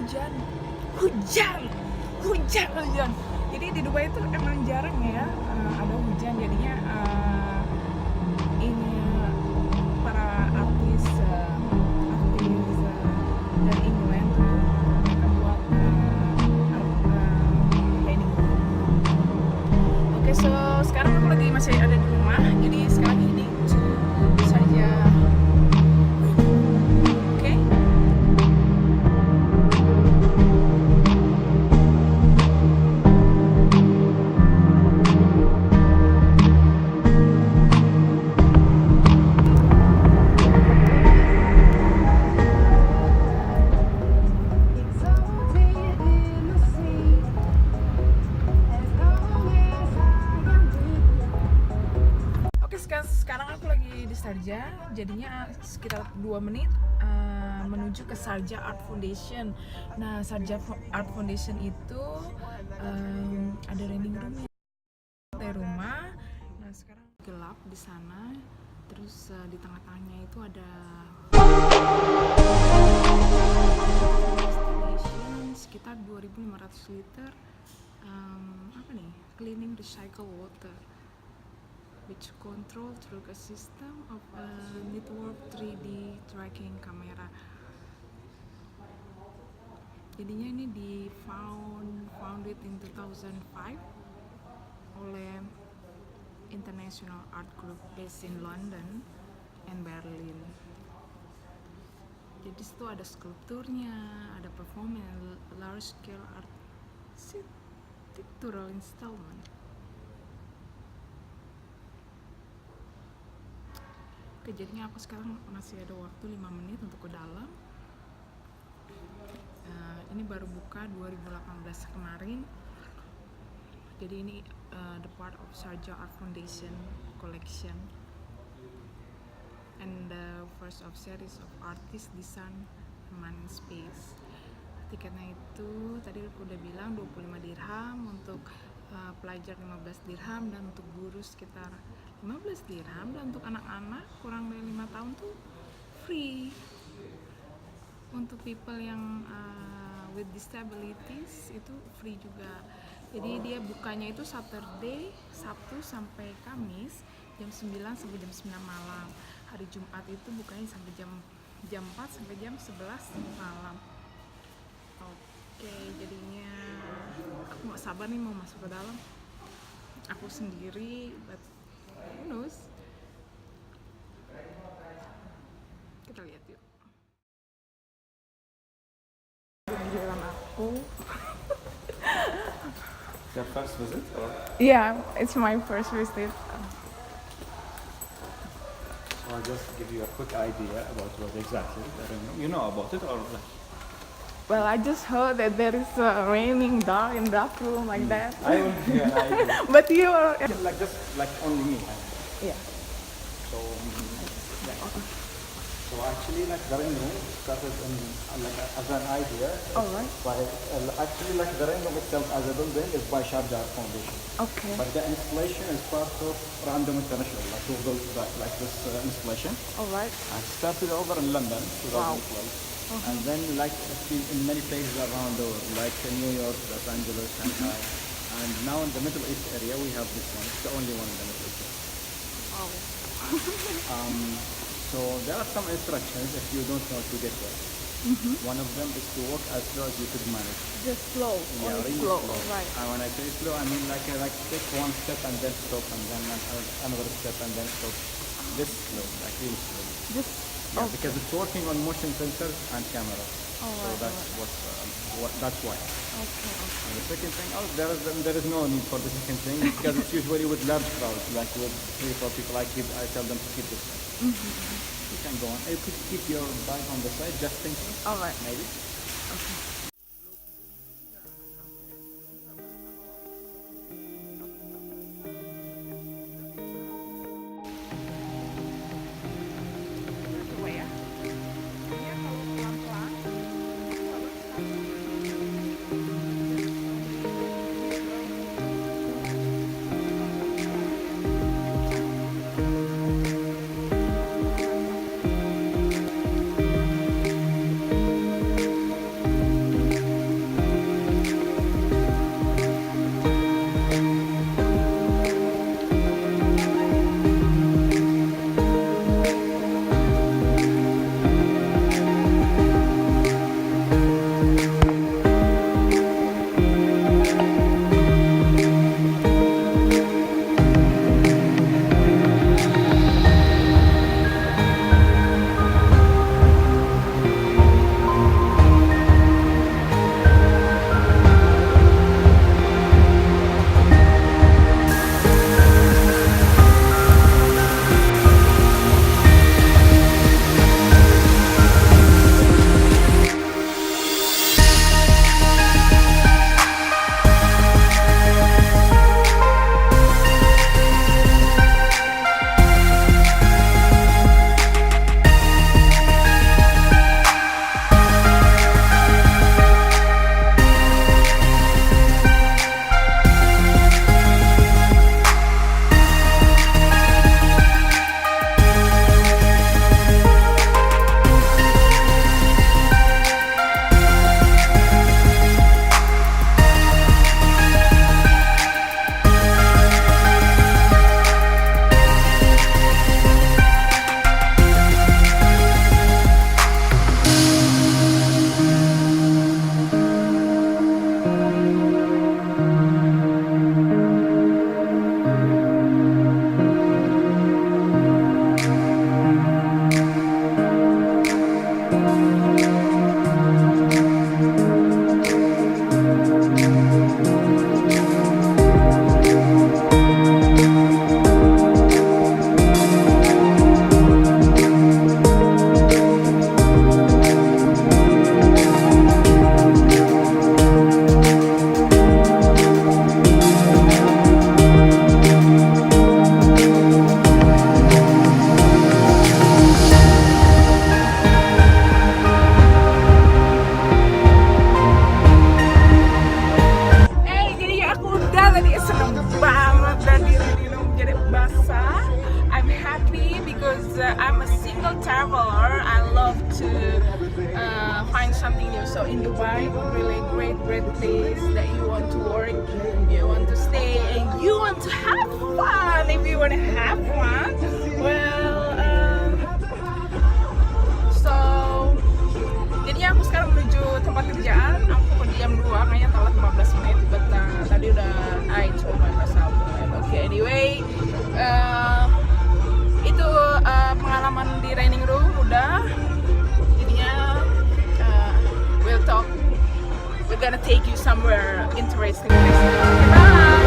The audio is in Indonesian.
hujan. Jadi di Dubai itu emang jarang ya ada hujan, jadinya ini para artis dari England tuh mereka buat painting. Oke, so sekarang aku lagi masih ada di rumah, jadi sekarang ini saja. Oke. Sekarang aku lagi di Sharjah, jadinya sekitar 2 menit menuju ke Sharjah Art Foundation. Nah, Sharjah Art Foundation itu ada reading roomnya dari rumah. Nah, sekarang gelap di sana, terus di tengah-tengahnya itu ada sekitar 2.500 liter cleaning recycle water, which control through a system of a network 3D tracking camera. Jadinya ini founded in 2005 oleh International Art Group based in London and Berlin. Jadi situ ada skulpturnya, ada performance, large scale architectural installment. Jadinya aku sekarang masih ada waktu 5 menit untuk ke dalam. Ini baru buka 2018 kemarin. Jadi ini the part of Sharjah Art Foundation collection and the first of series of artist design human space. Tiketnya itu tadi aku udah bilang 25 dirham, untuk pelajar 15 dirham, dan untuk guru sekitar 15 dirham, dan untuk anak-anak kurang dari 5 tahun tuh free. Untuk people yang with disabilities itu free juga. Jadi dia bukanya itu Saturday, Sabtu sampai Kamis jam 9 sampai jam 9 malam. Hari Jumat itu bukanya sampai jam 4 sampai jam 11 malam. Oke, jadinya aku gak sabar nih mau masuk ke dalam. Aku sendiri, but who knows? Kita lihat yuk. Jalan aku. Your first visit or? Yeah, it's my first visit. So I'll just give you a quick idea about what exactly. I don't know. You know about it or? Well, I just heard that there is raining dark in dark room like that. I will give you an idea. But you are like only me. yeah. So so actually like the ring room started in as an idea. All right. By actually like the ring room itself as a building is by Sharjah Art Foundation. Okay. But the installation is part of Random International. Like we built like this installation. All right. I started over in London 2012. And then like in many places around the world, like New York, Los Angeles, Shanghai, and now in the Middle East area we have this one. It's the only one in the Middle East. Oh. So there are some instructions if you don't know to get there. One of them is to walk as slow as you could manage. Just slow. Yeah, only really slow. slow. Right. And when I say slow, I mean like take one step and then stop, and then another step and then stop. This slow, like really slow. Just. Yeah, because it's working on motion sensors and cameras. Oh, so right, that's that's why. Okay. And the second thing, there is no need for the second thing because it's usually with large crowds, like with 3-4 people. I tell them to keep this. You can go on. You could keep your bag on the side, just in case. All right. Maybe. Okay. yourself to find something new. So in Dubai, really great place that you want to work, you want to stay, and you want to have fun. If you want to have fun, well, so jadinya aku sekarang menuju tempat kerjaan. Aku ke jam 2, kayaknya telat 15 menit, but tadi udah I told myself, okay, anyway, itu pengalaman di training room udah. Jadinya we'll gonna take you somewhere interesting. Bye.